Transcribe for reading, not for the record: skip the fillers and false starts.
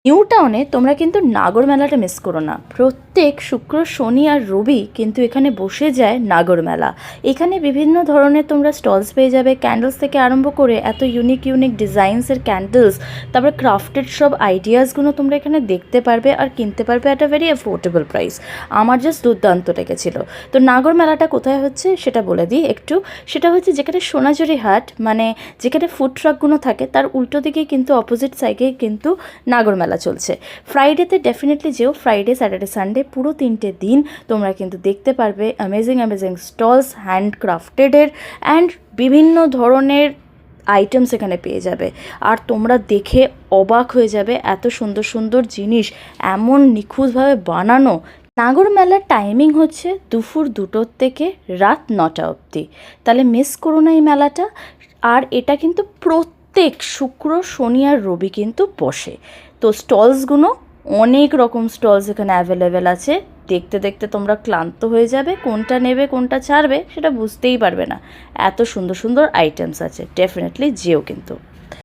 New টাউনে তোমরা কিন্তু নাগর মেলাটা মিস করো না। প্রত্যেক শুক্র, শনি আর রবি কিন্তু এখানে বসে যায় নাগর মেলা। এখানে বিভিন্ন ধরনের তোমরা স্টলস পেয়ে যাবে, ক্যান্ডেলস থেকে আরম্ভ করে এত ইউনিক ইউনিক ডিজাইনসের ক্যান্ডেলস, তারপরে ক্রাফটেড সব আইডিয়াসগুলো তোমরা এখানে দেখতে পারবে আর কিনতে পারবে at a very affordable price. আমার জাস্ট দুর্দান্ত লেগেছিল। তো নাগর মেলাটা কোথায় হচ্ছে সেটা বলে দিই একটু। সেটা হচ্ছে যেখানে সোনাঝুরি হাট, মানে যেখানে ফুড ট্রাকগুলো থাকে তার উল্টো দিকেই কিন্তু অপোজিট সাইডে কিন্তু নাগর মেলা চলছে। ফ্রাইডেতে ডেফিনেটলি যেও, ফ্রাইডে, স্যাটারডে, সানডে পুরো 3টে দিন তোমরা কিন্তু দেখতে পারবে অ্যামেজিং অ্যামেজিং স্টলস, হ্যান্ডক্রাফটেডের অ্যান্ড বিভিন্ন ধরনের আইটেমস এখানে পেয়ে যাবে। আর তোমরা দেখে অবাক হয়ে যাবে, এত সুন্দর সুন্দর জিনিস এমন নিখুঁতভাবে বানানো। নাগর মেলার টাইমিং হচ্ছে দুপুর 2টোর থেকে রাত 9টা অবধি। তাহলে মিস করো না এই মেলাটা। আর এটা কিন্তু প্রত্যেক শুক্র, শনি আর রবি কিন্তু বসে। তো স্টলসগুলো, অনেক রকম স্টলস এখানে অ্যাভেলেবেল আছে। দেখতে দেখতে তোমরা ক্লান্ত হয়ে যাবে, কোনটা নেবে কোনটা ছাড়বে সেটা বুঝতেই পারবে না। এত সুন্দর সুন্দর আইটেমস আছে, ডেফিনেটলি যেও কিন্তু।